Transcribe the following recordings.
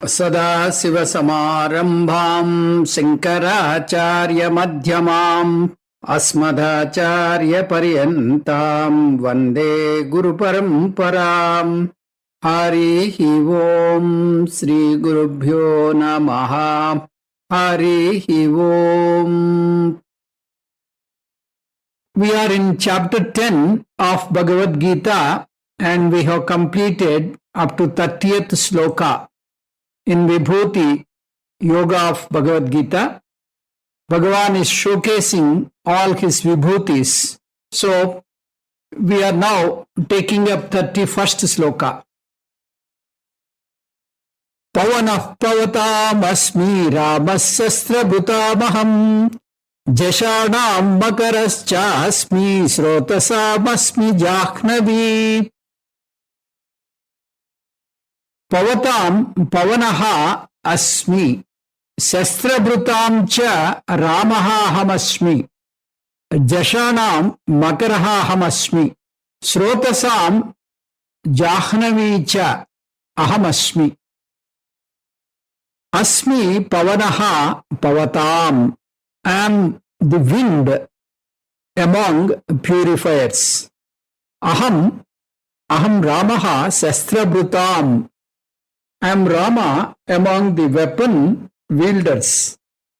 सदाशिवसमारम्भाम् शङ्कराचार्यमध्यमाम् अस्मदाचार्यपर्यन्ताम् वन्दे गुरुपरम्पराम्। हरिः ओम् श्रीगुरुभ्यो नमः। हरिः ओम्। We are in chapter 10 of Bhagavad Gita and we have completed up to 30th sloka. In Vibhuti, Yoga of Bhagavad Gita, Bhagavan is showcasing all his Vibhutis. So, we are now taking up 31st sloka. Pavanah pavatam asmi ramasastra bhutamaham jashanam makarascha-asmi srotasam-asmi jahnavi. Pavatam pavanaha asmi shastrabrutam cha ramaha hamasmi jashanam makaraha hamasmi srotasam jahnavi cha ahamasmi. Asmi pavanaha pavatam. I am the wind among purifiers. Aham ramaha shastrabrutam. I am Rama among the weapon wielders,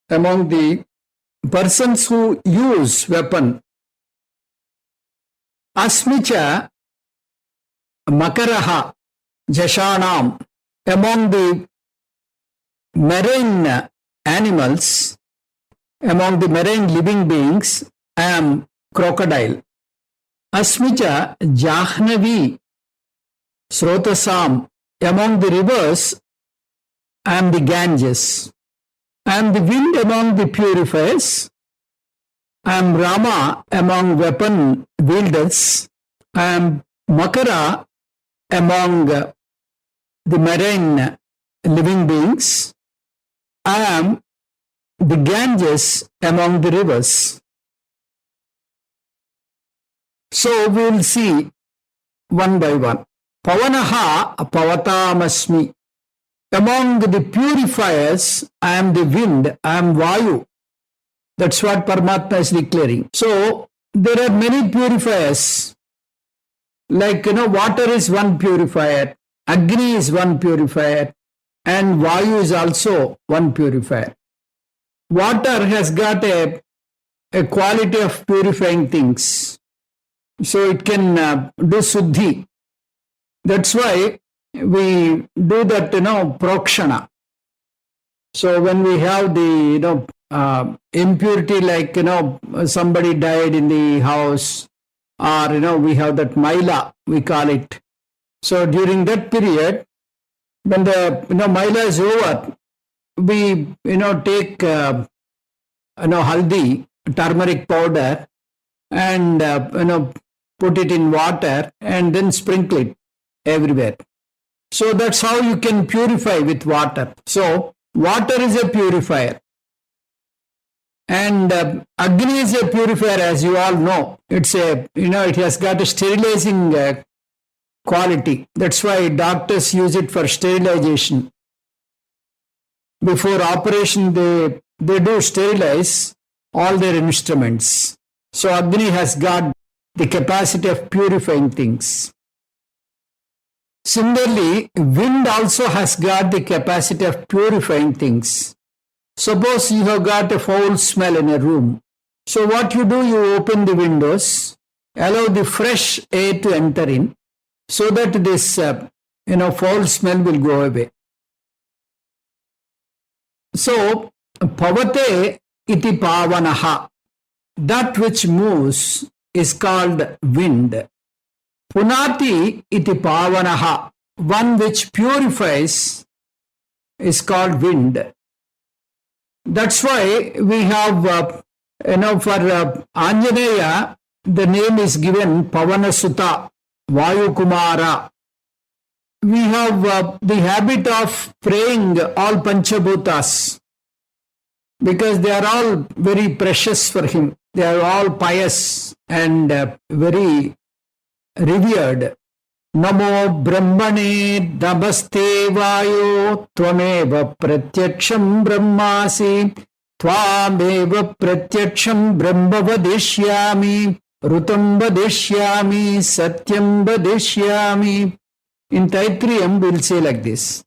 among the persons who use weapon. Asmicha makaraha jashanam. Among the marine animals, among the marine living beings, I am crocodile. Asmicha jahnavi srotasam. Among the rivers, I am the Ganges. I am the wind among the purifiers. I am Rama among weapon wielders. I am Makara among the marine living beings. I am the Ganges among the rivers. So we will see one by one. Pavanaha pavatamasmi. Among the purifiers, I am the wind, I am Vayu. That's what Paramatma is declaring. So, there are many purifiers. Like, water is one purifier, Agni is one purifier, and Vayu is also one purifier. Water has got a quality of purifying things. So, it can do Suddhi. That's why we do that, prokshana. So when we have the, impurity, like, somebody died in the house, or, we have that maila, we call it. So during that period, when the, maila is over, we, take, haldi, turmeric powder, and, put it in water and then sprinkle it everywhere. So that's how you can purify with water. So water is a purifier. And Agni is a purifier, as you all know. It's a, it has got a sterilizing quality. That's why doctors use it for sterilization. Before operation, they do sterilize all their instruments. So Agni has got the capacity of purifying things. Similarly, wind also has got the capacity of purifying things. Suppose you have got a foul smell in a room. So what you do, you open the windows, allow the fresh air to enter in, so that this, foul smell will go away. So, pavate iti pavanaha. That which moves is called wind. Punati iti pavanaha. One which purifies is called wind. That's why we have, for Anjaneya, the name is given Pavanasuta, Vayu Kumara. We have the habit of praying all Panchabhutas because they are all very precious for him. They are all pious and very revered. Namo Brahmane Namaste Vayo Tvameva Pratyaksham Brahmasi Tvameva Pratyaksham Brahma Vadishyami Rutam Vadishyami Satyam Vadishyami. In Taittiriam we will say like this.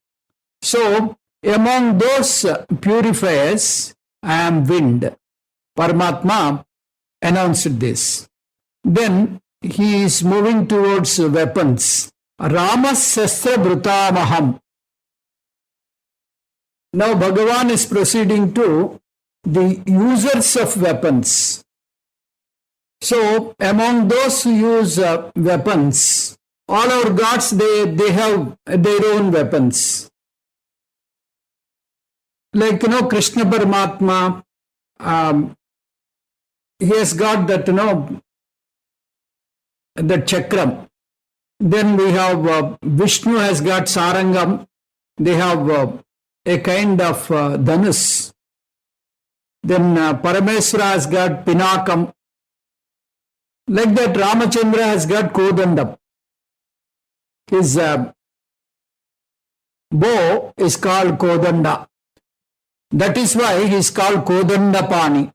So, among those purifiers, I am wind. Paramatma announced this. Then he is moving towards weapons. Rama Sastra Bhrutamaham. Now Bhagavan is proceeding to the users of weapons. So, among those who use weapons, all our gods, they have their own weapons. Like, Krishna Paramatma, he has got that, the chakram. Then we have Vishnu has got sarangam. They have a kind of dhanus. Then Parameswara has got pinakam. Like that, Ramachandra has got kodandam. His bow is called kodanda. That is why he is called Kodandapani.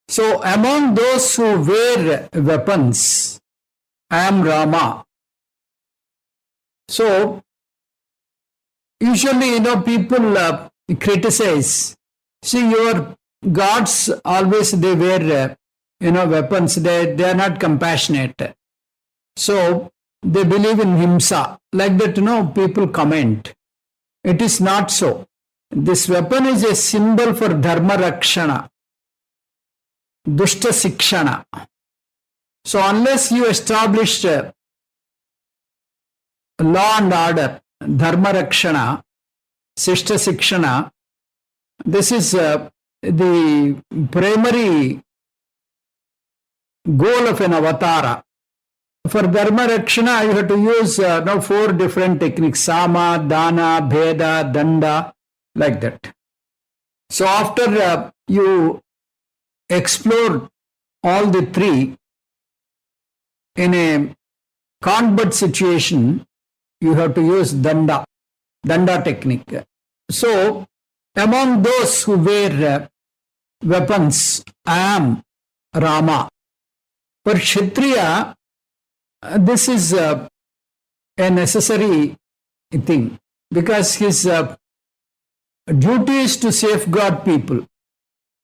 So among those who wear weapons, I am Rama. So usually, people criticize. See, your gods always they wear, weapons. They are not compassionate. So they believe in himsa. Like that, people comment. It is not so. This weapon is a symbol for dharma rakshana, dushta sikshana. So unless you establish law and order, dharma rakshana, shishta sikshana, this is the primary goal of an avatara. For dharma rakshana, you have to use 4 different techniques: sama, dana, bheda, danda, like that. So after you explore all the 3 in a combat situation, you have to use danda technique. So among those who wear weapons, I am Rama. For Kshatriya, this is a necessary thing, because his duty is to safeguard people.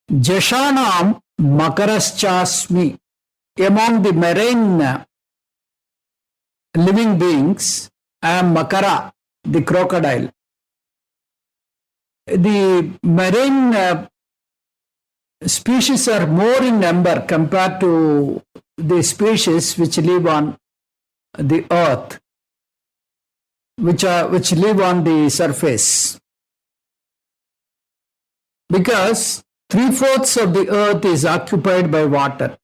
Jashanam Makaraschasmi. Among the marine living beings, I am Makara, the crocodile. The marine species are more in number compared to the species which live on the earth, which live on the surface. Because 3/4 of the earth is occupied by water.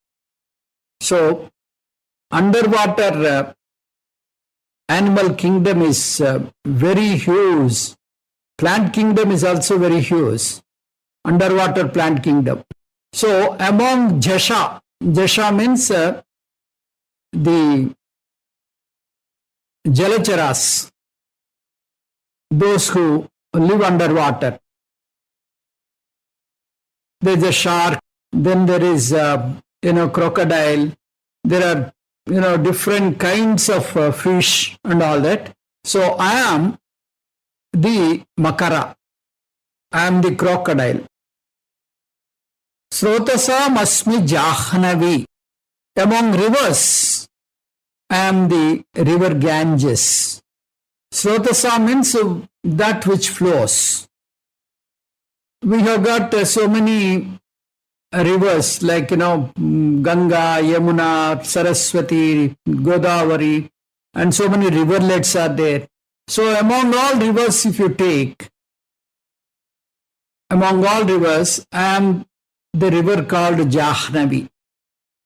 So, underwater animal kingdom is very huge. Plant kingdom is also very huge. Underwater plant kingdom. So, among Jasha means the Jalacharas, those who live underwater. There is a shark, then there is crocodile, there are different kinds of fish and all that. So I am the Makara, I am the crocodile. Srotasam asmi Jahnavi. Among rivers, I am the river Ganges. Srotasa means that which flows. We have got so many rivers like, Ganga, Yamuna, Saraswati, Godavari, and so many riverlets are there. So among all rivers, if you take, among all rivers, I am the river called Jahnavi.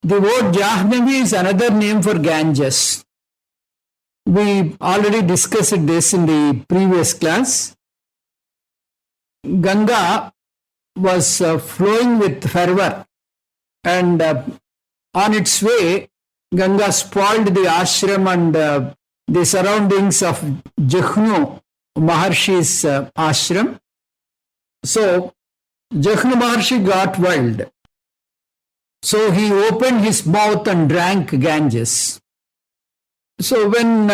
The word Jahnavi is another name for Ganges. We already discussed this in the previous class. Ganga was flowing with fervor, and on its way, Ganga spoiled the ashram and the surroundings of Jahnu Maharshi's ashram. So Jahnu Maharshi got wild. So he opened his mouth and drank Ganges. So when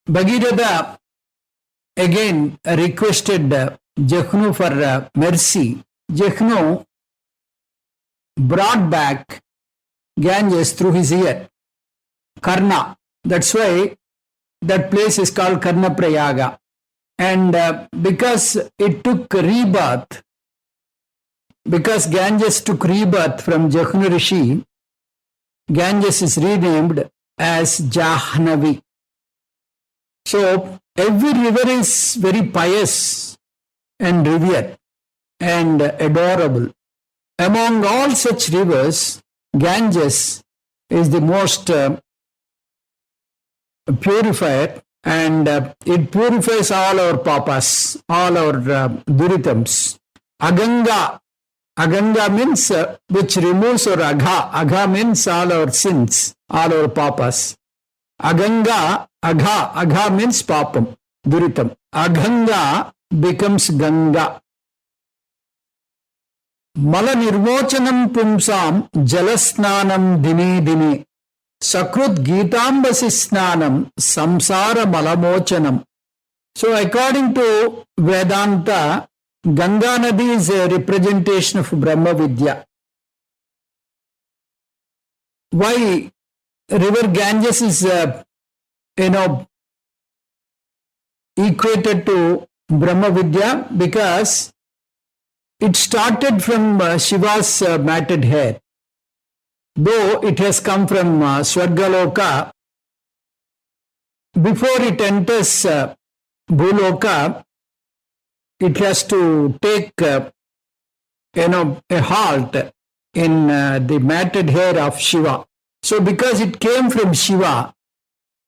Bhagirada again requested Jahnu for mercy, Jahnu brought back Ganges through his ear, Karna. That's why that place is called Karna Prayaga. And because it took rebirth, because Ganges took rebirth from Jahnu Rishi, Ganges is renamed as Jahnavi. So every river is very pious and revered and adorable. Among all such rivers, Ganges is the most purified, and it purifies all our papas, all our duritams. Aganga means which removes our agha means all our sins, all our papas. Agha means papam, duritam. Aganga becomes Ganga. Mala nirvochanam pumsam jalasnanam dine dine. Sakrut Gitambasi Snanam Samsara Malamochanam. So according to Vedanta, Ganga Nadi is a representation of Brahma Vidya. Why river Ganges is equated to Brahma Vidya? Because it started from Shiva's matted hair. Though it has come from Swargaloka, before it enters Bhuloka, it has to take a halt in the matted hair of Shiva. So because it came from Shiva,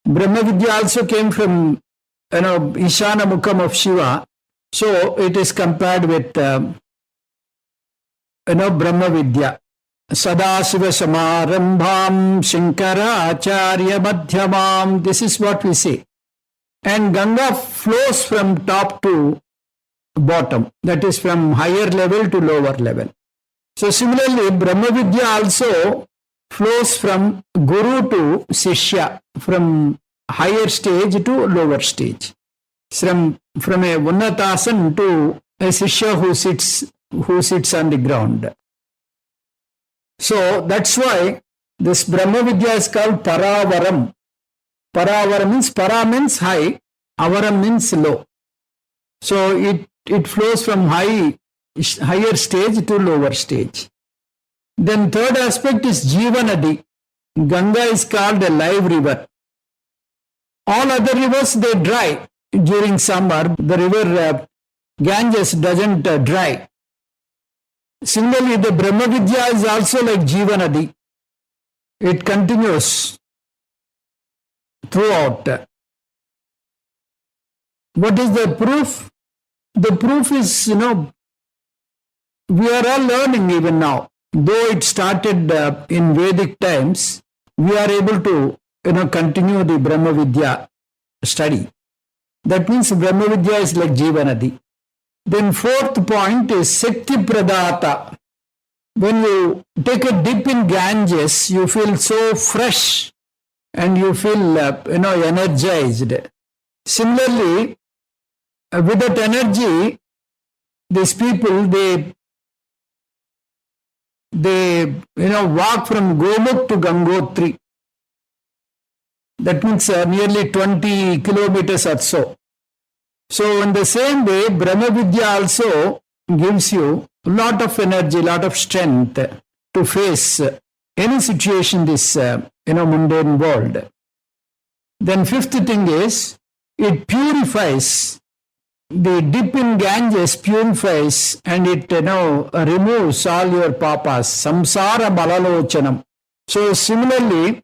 Brahma Vidya also came from Ishana Mukham of Shiva. So it is compared with Brahma Vidya. Sadasiva Samarambham Shankaracharya Madhyamam. This is what we say. And Ganga flows from top to bottom. That is from higher level to lower level. So similarly, Brahma Vidya also flows from Guru to Sishya, from higher stage to lower stage. From a Unnatasan to a Sishya who sits on the ground. So that's why this Brahma Vidya is called Paravaram. Paravaram means para means high, avaram means low. So it flows from higher stage to lower stage. Then third aspect is Jivanadi. Ganga is called a live river. All other rivers, they dry during summer. The river Ganges doesn't dry. Similarly, the Brahma Vidya is also like Jivanadi. It continues throughout. What is the proof? The proof is, we are all learning even now. Though it started in Vedic times, we are able to, continue the Brahma Vidya study. That means Brahma Vidya is like Jivanadi. Then fourth point is Shakti Pradata. When you take a dip in Ganges, you feel so fresh and you feel, energized. Similarly, with that energy, these people, they walk from Gomukh to Gangotri. That means nearly 20 kilometers or so. So in the same way, Brahma Vidya also gives you a lot of energy, a lot of strength to face any situation in this mundane world. Then fifth thing is, it purifies. The dip in Ganges purifies and it removes all your papas. Samsara Malalochanam. So similarly,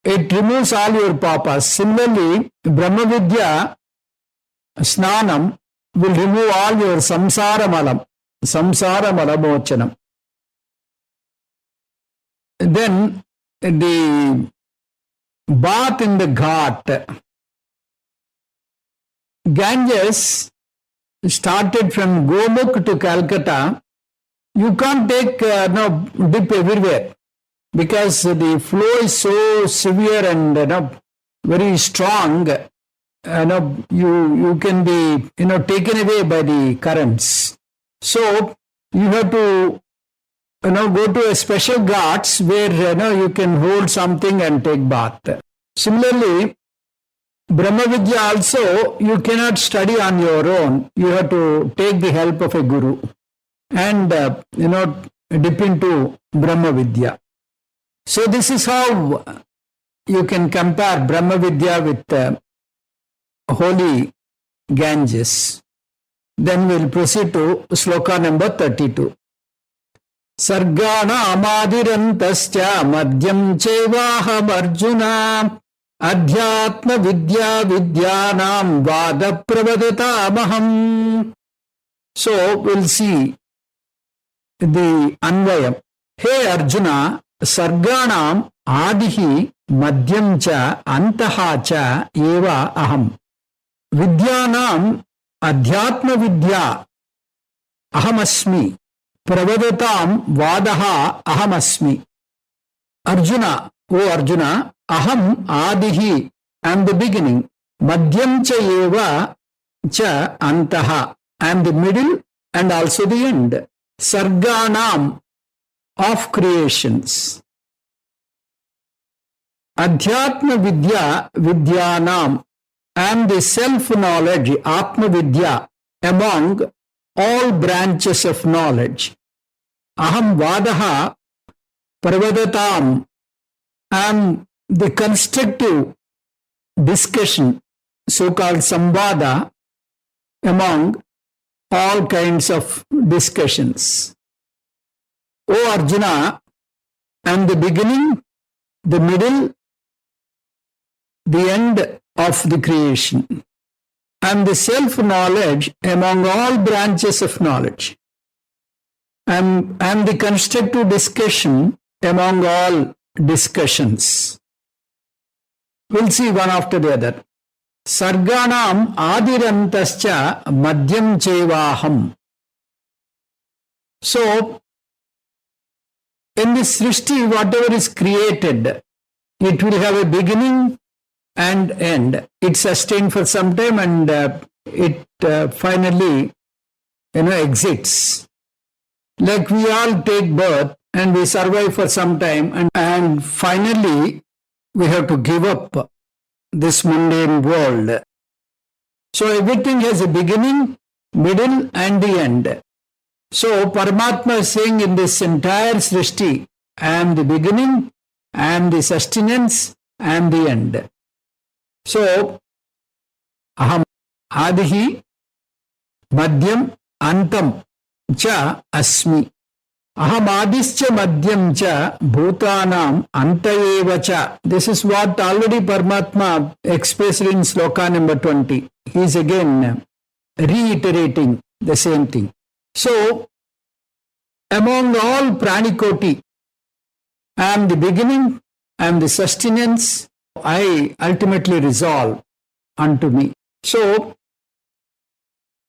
it removes all your papas. Similarly, Brahma Vidya Snanam will remove all your samsara malamochanam. Then the bath in the ghat. Ganges started from Gomukh to Calcutta. You can't take dip everywhere because the flow is so severe and very strong. You can be taken away by the currents. So you have to go to a special ghats where you can hold something and take bath. Similarly, Brahma Vidya also you cannot study on your own. You have to take the help of a guru and dip into Brahma Vidya. So this is how you can compare Brahma Vidya with holy Ganges. Then we'll proceed to sloka number 32. Sargana amadirantascha madhyam chevaham arjuna adhyatma vidya vidyanam vada pravadatamaham. So we'll see the Anvayam. Hey Arjuna, Sarganam Adihi Madhyam cha Antaha cha eva aham. Vidyanam Adhyatma vidya ahamasmi. Pravadatam vadaha ahamasmi. Arjuna, O Arjuna, aham adihi, I am the beginning. Madhyam cha eva cha antaha, I am the middle and also the end. Sarganam, of creations. Adhyatma vidya vidyanam, I am the self-knowledge, Atma Vidya, among all branches of knowledge. Aham Vadaha Pravadatam, I am the constructive discussion, so-called Samvada, among all kinds of discussions. O Arjuna, I am the beginning, the middle, the end of the creation. I am the self-knowledge among all branches of knowledge. I am the constructive discussion among all discussions. We'll see one after the other. Sarganam adirantascha madhyam chevaham. So, in this Srishti, whatever is created, it will have a beginning and end. It sustained for some time and it finally exits. Like we all take birth and we survive for some time and finally we have to give up this mundane world. So everything has a beginning, middle and the end. So Paramatma is saying in this entire Srishti, I am the beginning, I am the sustenance, I am the end. So, aham adihi madhyam antam cha asmi. Aham adischa madhyam cha bhutanam antayeva cha. This is what already Paramatma expressed in sloka number 20. He is again reiterating the same thing. So, among all pranikoti, I am the beginning, I am the sustenance, I ultimately resolve unto me. So,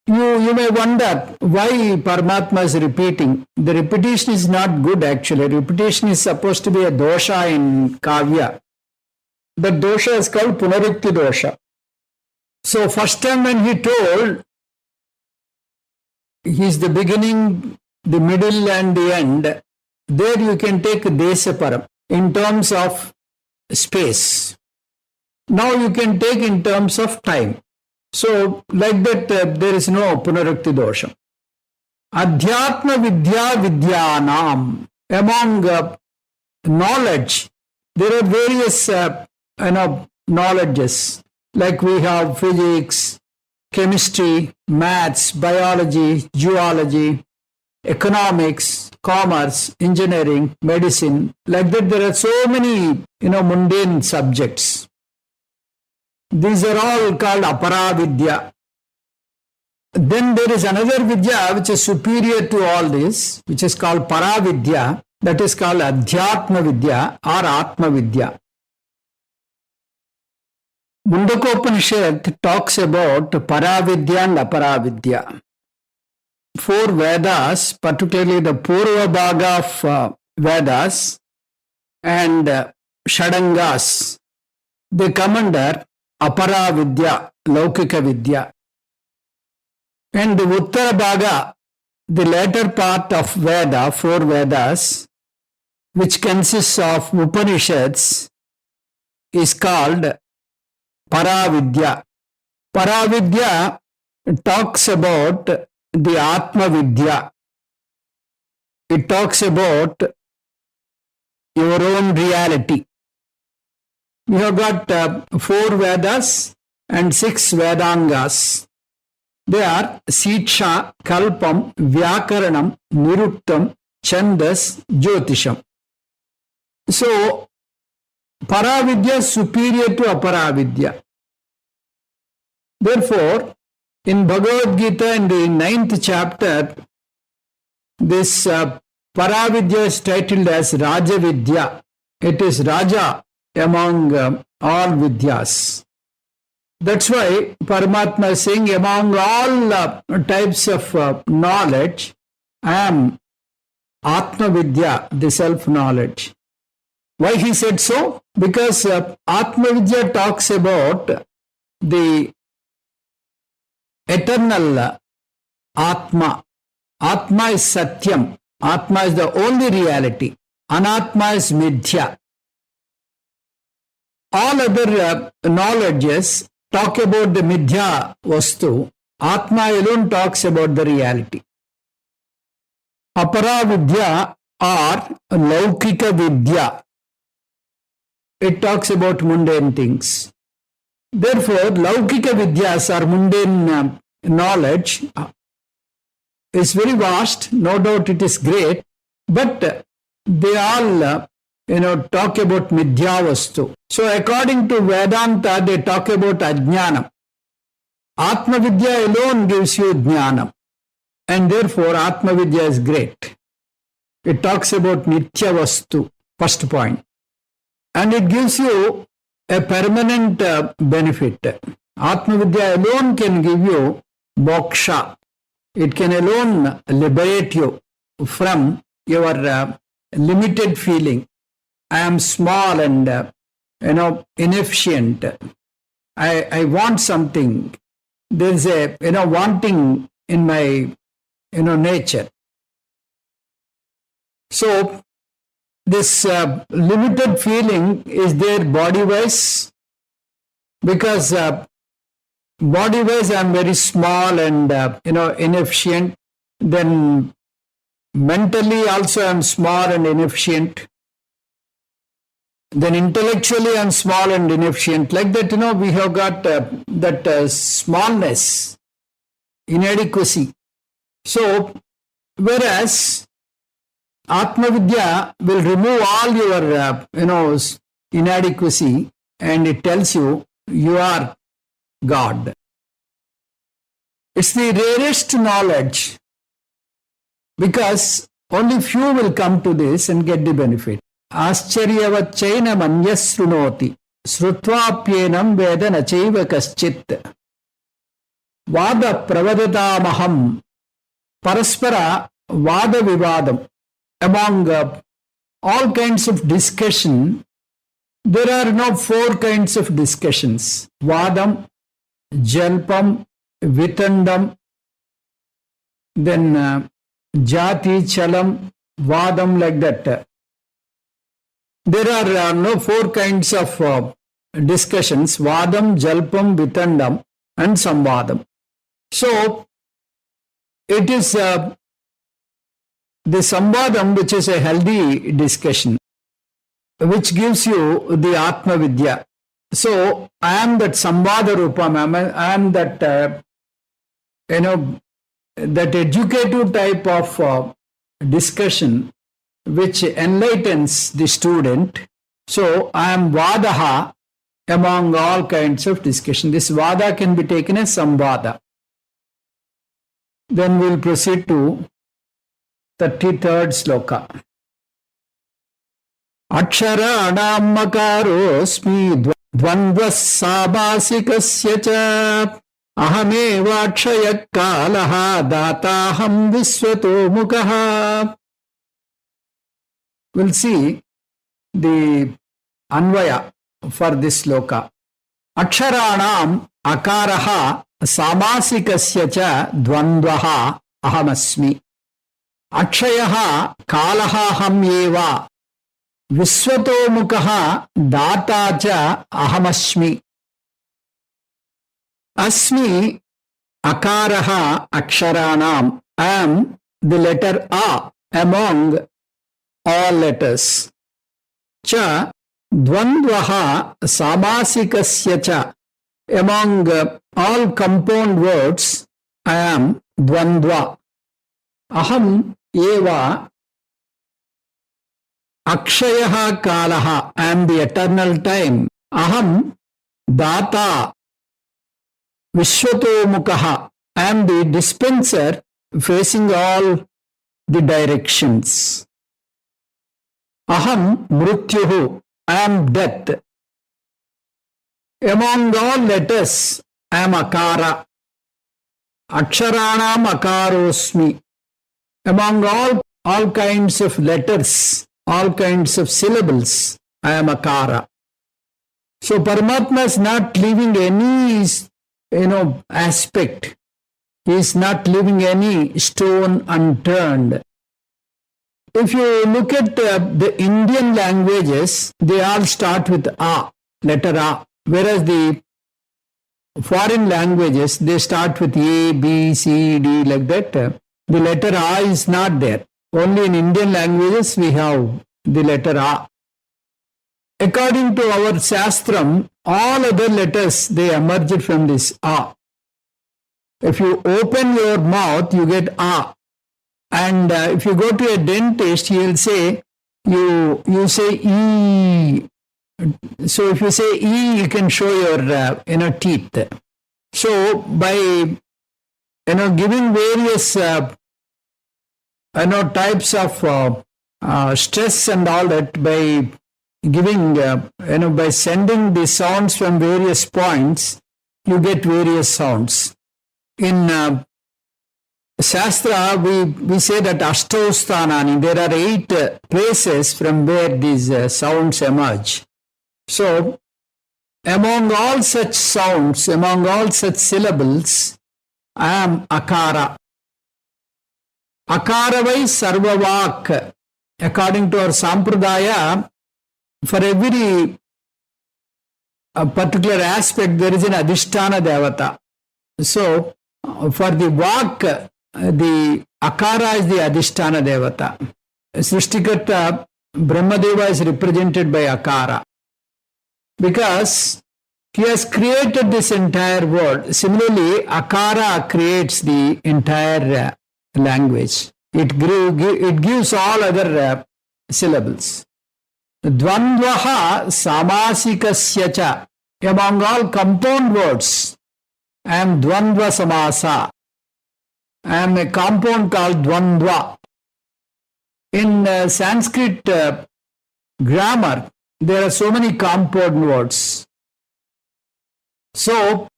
you may wonder why Paramatma is repeating. The repetition is not good actually. Repetition is supposed to be a dosha in Kavya. The dosha is called Punarukti dosha. So, first time when he told, he is the beginning, the middle and the end, there you can take Desaparam in terms of space. Now you can take in terms of time. So, like that, there is no Punarukti dosha. Adhyatma vidya vidyanam. Among knowledge, there are various knowledges. Like we have physics, chemistry, maths, biology, zoology, economics, commerce, engineering, medicine. Like that, there are so many, mundane subjects. These are all called apara vidya. Then there is another vidya which is superior to all this, which is called para vidya. That is called adhyatma vidya or atma vidya. Mundakopanishad talks about Paravidya and Aparavidya. Four Vedas, particularly the Purva Bhaga of Vedas and Shadangas, they come under Aparavidya, Laukika Vidya. And the Uttara Bhaga, the later part of Veda, four Vedas, which consists of Upanishads, is called Paravidya. Paravidya talks about the Atma Vidya. It talks about your own reality. We have got four Vedas and six Vedangas. They are Siksha, Kalpam, Vyakaranam, Niruktam, Chandas, Jyotisham. So, Paravidya is superior to Aparavidya. Therefore, in Bhagavad Gita in the 9th chapter, this Paravidya is titled as Raja Vidya. It is Raja among all Vidyas. That's why Paramatma is saying, among all types of knowledge, I am Atma Vidya, the self-knowledge. Why he said so? Because Atma Vidya talks about the eternal Atma. Atma is Satyam. Atma is the only reality. Anatma is Midya. All other knowledges talk about the Midya Vastu. Atma alone talks about the reality. Aparavidya or Laukika Vidya. It talks about mundane things. Therefore, Laukika Vidyas or mundane knowledge is very vast. No doubt it is great. But they all talk about Midya Vastu. So according to Vedanta, they talk about Ajnanam. Atma Vidya alone gives you Jnanam. And therefore, Atma Vidya is great. It talks about Nitya Vastu, first point. And it gives you a permanent benefit. Atma Vidya alone can give you moksha. It can alone liberate you from your limited feeling. I am small and inefficient. I want something. There is a wanting in my nature. So this limited feeling is there body-wise, because body-wise I am very small and inefficient. Then mentally also I am small and inefficient. Then intellectually I am small and inefficient. Like that, we have got that smallness, inadequacy. So, whereas Atma Vidya will remove all your, inadequacy, and it tells you, you are God. It's the rarest knowledge, because only few will come to this and get the benefit. Ascharyavatchaina manyasrunoti srutvapyenam veda nachaiva kaschit vada pravadatamaham paraspara vada vivadam. Among all kinds of discussion, there are now four kinds of discussions. Vadam, Jalpam, Vitandam, then Jati, Chalam, Vadam, like that. There are no four kinds of discussions: Vadam, Jalpam, Vitandam, and Samvadam. So, it is the Samvadam, which is a healthy discussion, which gives you the Atma Vidya. So, I am that Samvada Rupam, I am that, that educative type of discussion which enlightens the student. So, I am Vadaha among all kinds of discussion. This Vada can be taken as Samvada. Then we will proceed to 33rd sloka. Akshara anamakaro smi Dvandva sabhasikasya cha ahamevakshaya kalaha dataham visvato mukaha. We'll see the Anvaya for this sloka. Aksharanam akaraha samasikasya cha dvandvaha ahamasmi. Akshayaha kalaha ham eva visvato mukaha data cha ahamasmi. Asmi akaraha aksharanam. I am the letter A among all letters. Cha dvandvaha samasikasya cha. Among all compound words, I am dvandva. Aham eva akshayaha kalaha. I am the eternal time. Aham data vishwato mukaha. I am the dispenser facing all the directions. Aham mrutyuhu. I am death. Among all letters, I am akara. Aksharanam akarosmi. Among all kinds of letters, all kinds of syllables, I am akara. So Paramatma is not leaving any, aspect. He is not leaving any stone unturned. If you look at the Indian languages, they all start with A, letter A. Whereas the foreign languages, they start with A, B, C, D, like that. The letter A is not there. Only in Indian languages we have the letter A. According to our Shastram, all other letters, they emerged from this A. If you open your mouth, you get A. And if you go to a dentist, he will say, you say E. So if you say E, you can show your teeth. So by giving various types of stress and all that, by giving by sending the sounds from various points, you get various sounds. In Shastra, we say that Ashtausthanani, there are 8 places from where these sounds emerge. So, among all such sounds, among all such syllables, I am akara. Akaravai sarvavak. According to our sampradaya, for every particular aspect, there is an adhisthana devata. So, for the vak, the akara is the adhisthana devata. Srishtikarta Brahmadeva is represented by akara, because he has created this entire world. Similarly, akara creates the entire language. It gives all other syllables. Dvandvaha samasikasya cha. Among all compound words, I am dvandva samasa. I am a compound called dvandva. In Sanskrit grammar, there are so many compound words. So,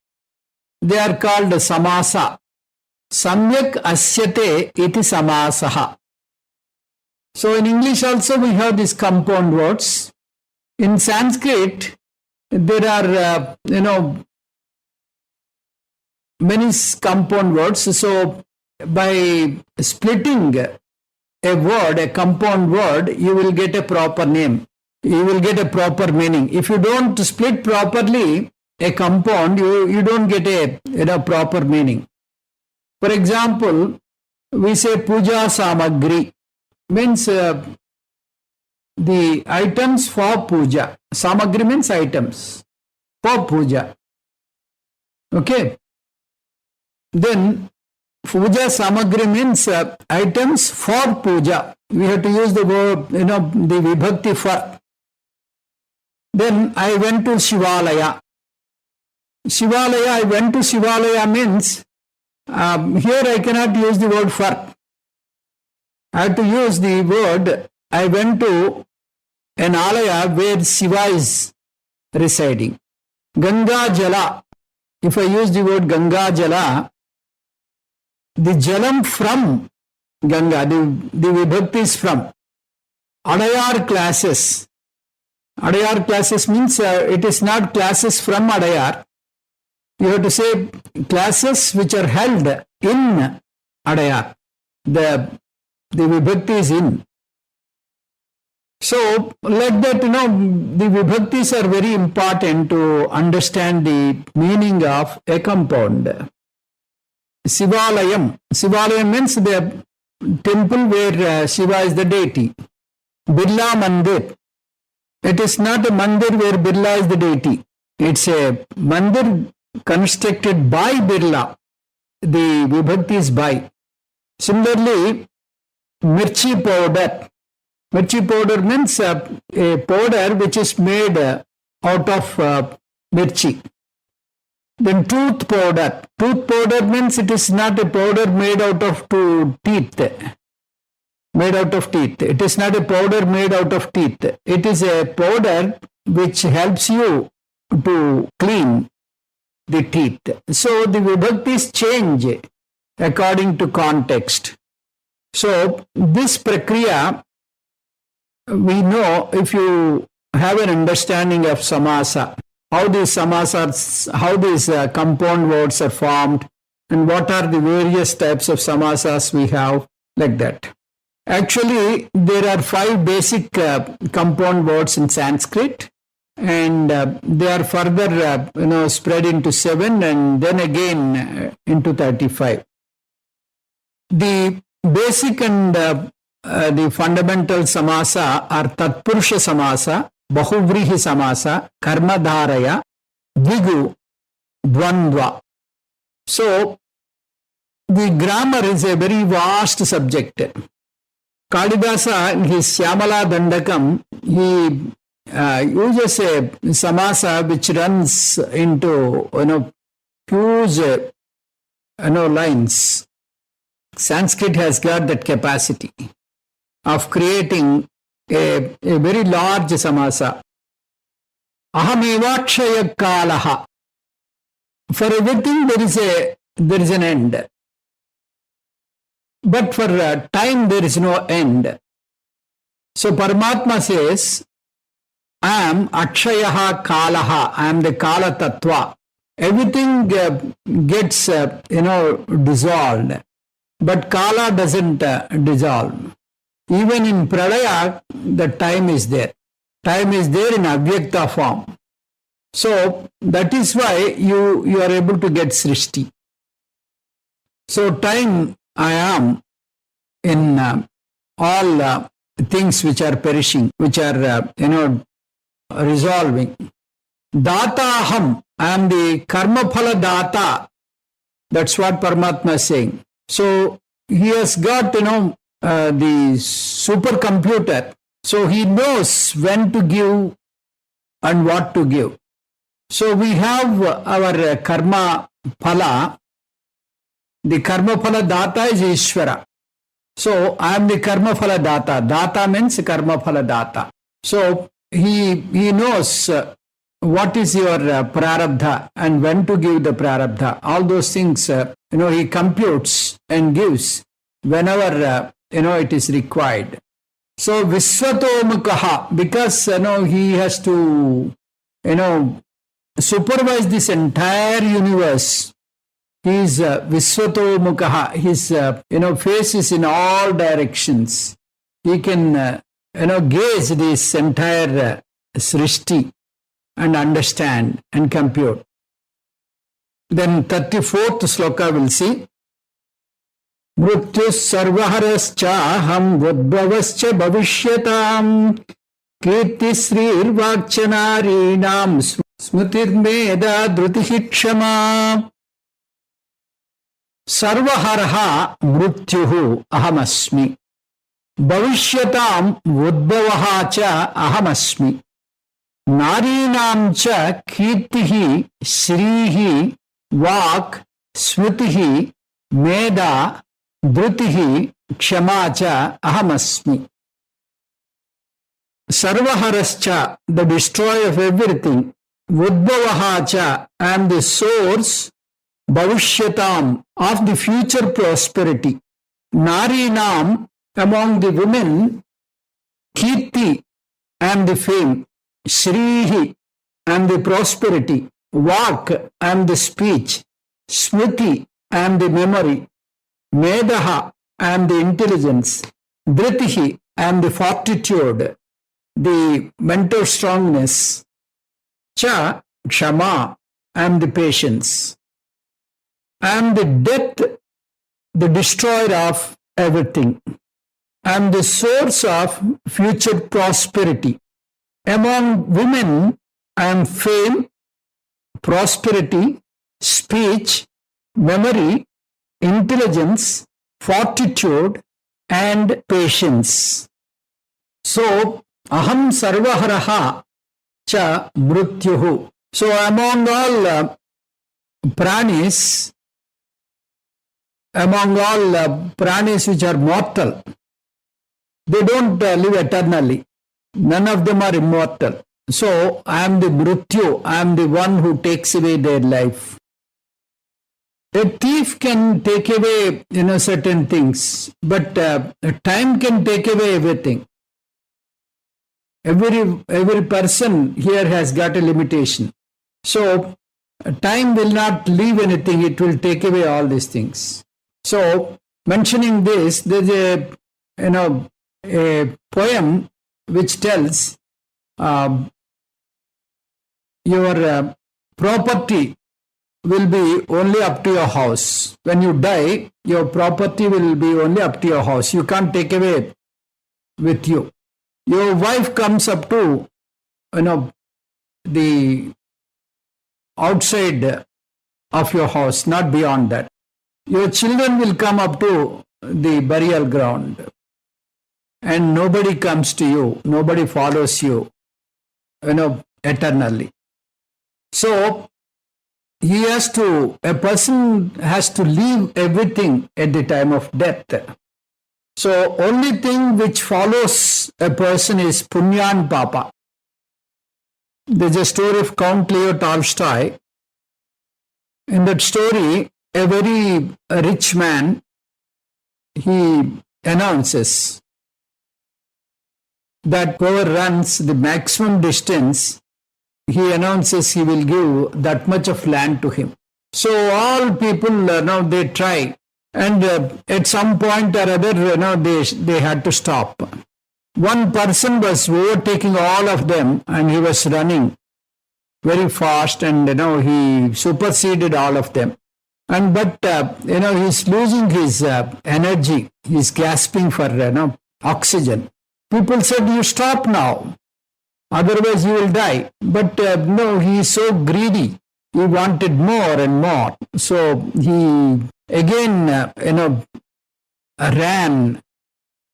they are called samasa. Samyak asyate iti samasaha. So, in English also we have these compound words. In Sanskrit, there are, many compound words. So, by splitting a word, a compound word, you will get a proper name. You will get a proper meaning. If you don't split properly a compound, you don't get a proper meaning. For example, we say puja samagri, means the items for puja. Samagri means items for puja. Okay. Then puja samagri means items for puja. We have to use the word, the vibhuti for. Then I went to Shivalaya. I went to Shivalaya means, here I cannot use the word for. I have to use the word, I went to an alaya where Shiva is residing. Ganga Jala. If I use the word Ganga Jala, the Jalam from Ganga, the Vibhuti is from. Adayar classes. Adayar classes means it is not classes from Adayar. You have to say classes which are held in Adayar. The Vibhuti is in. So, like that, the Vibhutis are very important to understand the meaning of a compound. Sivalayam. Sivalayam means the temple where Shiva is the deity. Birla Mandir. It is not a mandir where Birla is the deity. It's a mandir constructed by Birla. The Vibhuti is by. Similarly, Mirchi powder. Mirchi powder means a powder which is made out of mirchi. Then tooth powder. Tooth powder means it is not a powder made out of teeth. Made out of teeth. It is not a powder made out of teeth. It is a powder which helps you to clean the teeth. So the vibhaktis change according to context. So this prakriya, we know if you have an understanding of samasa, how these compound words are formed, and what are the various types of samasas we have, like that. Actually, there are 5 basic compound words in Sanskrit, and they are further spread into 7 and then again into 35. The basic and the fundamental samasa are Tatpurusha samasa, Bahuvrihi samasa, Karmadharaya, Vigu, Dvandva. So, the grammar is a very vast subject. Kalidasa, in his Syamala Dandakam, he uses a samasa which runs into huge lines. Sanskrit has got that capacity of creating a very large samasa. Ahamevakshaya kalaha. For everything there is an end. But for time there is no end. So Paramatma says, I am Akshayaha Kalaha, I am the Kala Tattva. Everything gets dissolved. But Kala doesn't dissolve. Even in Pralaya, the time is there. Time is there in Avyakta form. So that is why you are able to get Srishti. So time I am in all things which are perishing, which are resolving. Dataham, I am the karma phala data. That's what Paramatma is saying. So he has got the supercomputer. So he knows when to give and what to give. So we have our karma phala. The karma phala data is Ishvara. So I am the karma phala data. Data means karma phala data. So he knows what is your prarabdha and when to give the prarabdha. All those things, he computes and gives whenever, it is required. So Visvatomukaha, because, he has to, supervise this entire universe. He is Visvatomukaha. His, face is in all directions. He can, gaze this entire Srishti and understand and compute. Then 34th sloka will see. Mrutyus sarvaharascha vodbhavascha bhavishyatam kirtisrir vakchanarinam smritirmeda dhrutihikshama. Sarvaharaha mrutyuhu ahamasmi. Bhavishyatam vodbhavaha cha ahamasmi. Narinam cha kirtihi shrihi vak smritihi meda drutihi kshama cha ahamasmi. Sarvaharascha, the destroyer of everything. Udbhavaha cha, I am the source, bhavishyatam, of the future prosperity. Narinam, among the women, kirti, I am the fame. Shrihi, I am the prosperity. Vak, I am the speech. Smriti, I am the memory. Medaha, I am the intelligence. Dhritihi, I am the fortitude, the mental strongness. Cha, Kshama, I am the patience. I am the death, the destroyer of everything. I am the source of future prosperity. Among women, I am fame, prosperity, speech, memory, intelligence, fortitude, and patience. So, aham sarvaharaha cha mrityuhu. So, among all pranis, which are mortal, they don't live eternally. None of them are immortal. So, I am the mrityu, I am the one who takes away their life. A thief can take away, certain things, but time can take away everything. Every person here has got a limitation. So, time will not leave anything, it will take away all these things. So, mentioning this, there's a poem which tells your property will be only up to your house. When you die, your property will be only up to your house. You can't take away with you. Your wife comes up to, the outside of your house, not beyond that. Your children will come up to the burial ground. And nobody comes to you, nobody follows you, eternally. So, a person has to leave everything at the time of death. So, only thing which follows a person is punya and papa. There's a story of Count Leo Tolstoy. In that story, a very rich man, he announces that whoever runs the maximum distance, he announces he will give that much of land to him. So all people, now they try, and at some point or other, they had to stop. One person was overtaking all of them, and he was running very fast, and he superseded all of them. But he's losing his energy. He's gasping for oxygen. People said, "You stop now, otherwise you will die." But no, he is so greedy. He wanted more and more. So he again, ran.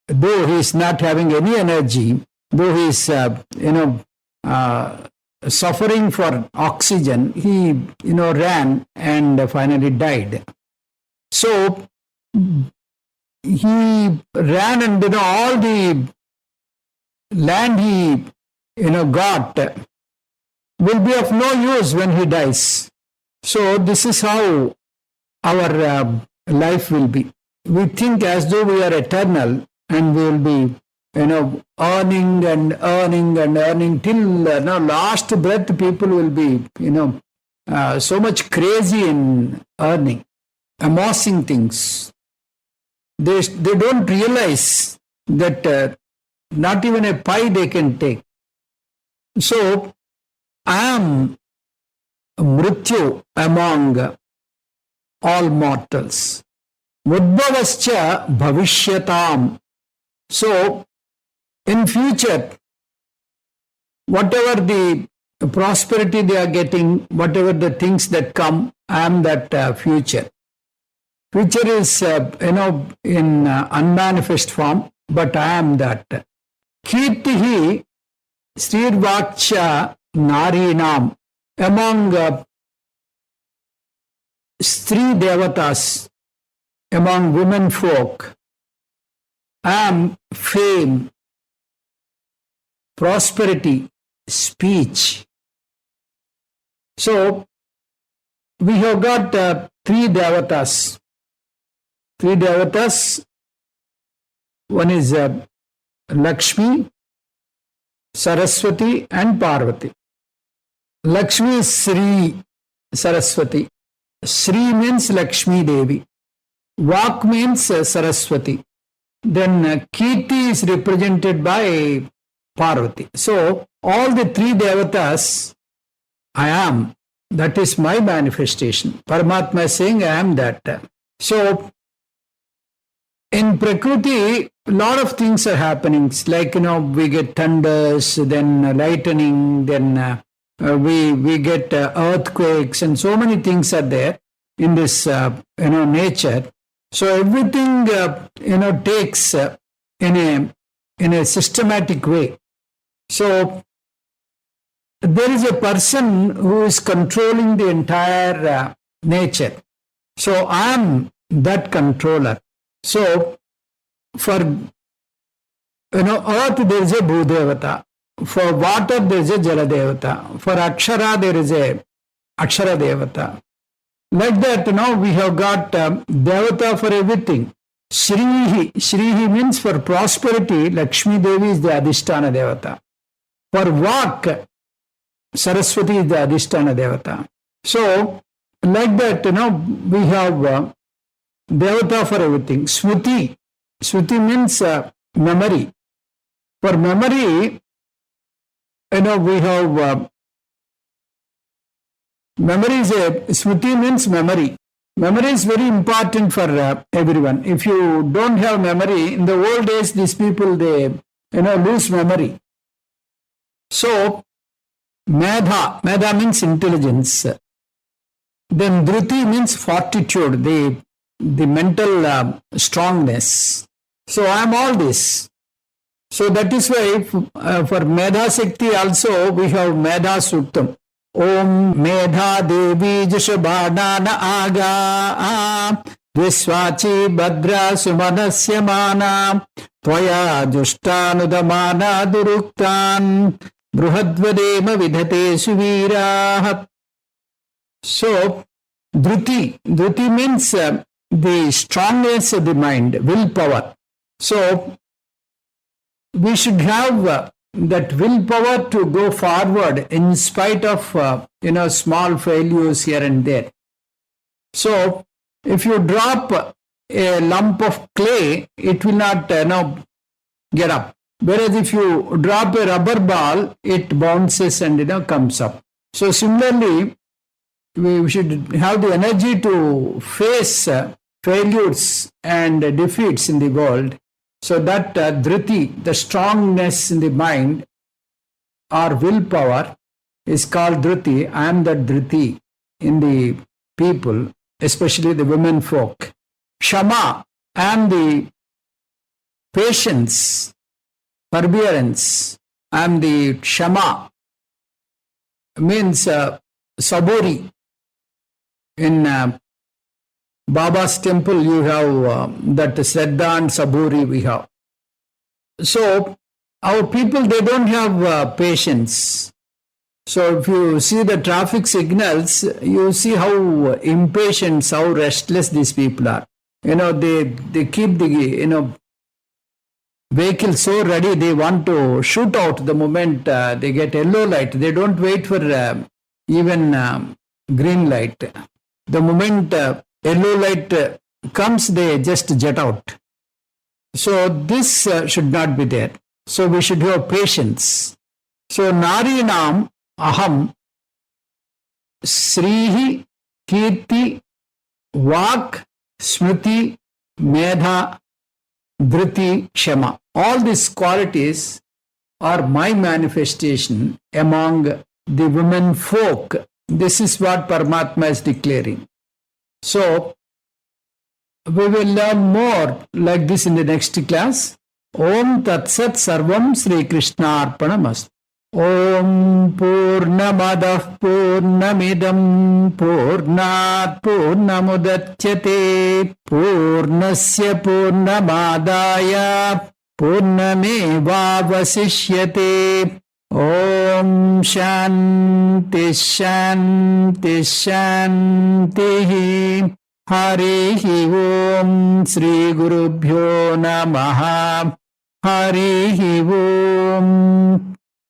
Though he is not having any energy, though he is, suffering for oxygen, he, ran and finally died. So he ran, and all the land he got will be of no use when he dies. So this is how our life will be. We think as though we are eternal, and we will be earning and earning and earning till last breath. People will be so much crazy in earning, amassing things. They don't realize that not even a pie they can take. So, I am mrityu among all mortals. Udbhavascha bhavishyatam. So, in future, whatever the prosperity they are getting, whatever the things that come, I am that future. Future is, in unmanifest form, but I am that. Kirtihi Srirvaksha Narinam. Among Stri Devatas, among women folk, I am fame, prosperity, speech, So we have got three devatas. Three devatas. One is Lakshmi, Saraswati and Parvati. Lakshmi is Sri Saraswati. Sri means Lakshmi Devi. Vak means Saraswati. Then Kirti is represented by Parvati. So all the three devatas, I am. That is my manifestation. Paramatma is saying I am that. So in Prakriti, a lot of things are happening. It's like, we get thunders, then lightning, then we get earthquakes, and so many things are there in this, nature. So everything, takes in a systematic way. So there is a person who is controlling the entire nature. So I am that controller. So for earth there is a Bhudevata. For water there is a Jaladevata. For Akshara there is a Akshara Devata. Like that, we have got Devata for everything. Shrihi means for prosperity, Lakshmi Devi is the Adhisthana Devata. For Vak, Saraswati is the Adhisthana Devata. So, like that, we have Devata for everything. Smriti means memory. For memory, we have memory is Smriti means memory. Memory is very important for everyone. If you don't have memory, in the old days, these people, they, lose memory. So, Medha means intelligence. Then Dhruti means fortitude, the mental strongness. So I am all this. So that is why for Medha Shakti also we have Medha Suktam. Om Medha Devi Jashabhanana Aga Viswachi Badra Sumanasya Mana Tvaya Jushtanudamana Duruktan Bruhadvadema Vidhate Suviraha. So Dhruti means the strongness of the mind, willpower. So we should have that willpower to go forward in spite of small failures here and there. So if you drop a lump of clay, it will not get up. Whereas if you drop a rubber ball, it bounces and comes up. So similarly, we should have the energy to face failures and defeats in the world. So that Dhriti, the strongness in the mind or willpower, is called Dhriti. I am that Dhriti in the people, especially the women folk. Shama, I am the patience, forbearance. I am the Shama, means Saburi. In Baba's temple, you have that Shraddha and Saburi we have. So, our people, they don't have patience. So, if you see the traffic signals, you see how impatient, how restless these people are. They keep the, vehicle so ready, they want to shoot out the moment they get yellow light. They don't wait for even green light. The moment yellow light comes, they just jet out. So this should not be there. So we should have patience. So Narinam Aham Srihi Kirti Vak Smriti Medha Dhriti Kshama. All these qualities are my manifestation among the women folk. This is what Paramatma is declaring. So, we will learn more like this in the next class. Om Tat Sat Sarvam Sri Krishna Arpanamastu. Om Purnamadah Purnamidam Purnat Purnamudachyate Purnasya Purnamadaya Purnameva Vasishyate ఓం శాంతి శాంతి శాంతి. హరి ఓం శ్రీ గురుభ్యో నమః. హరి ఓం.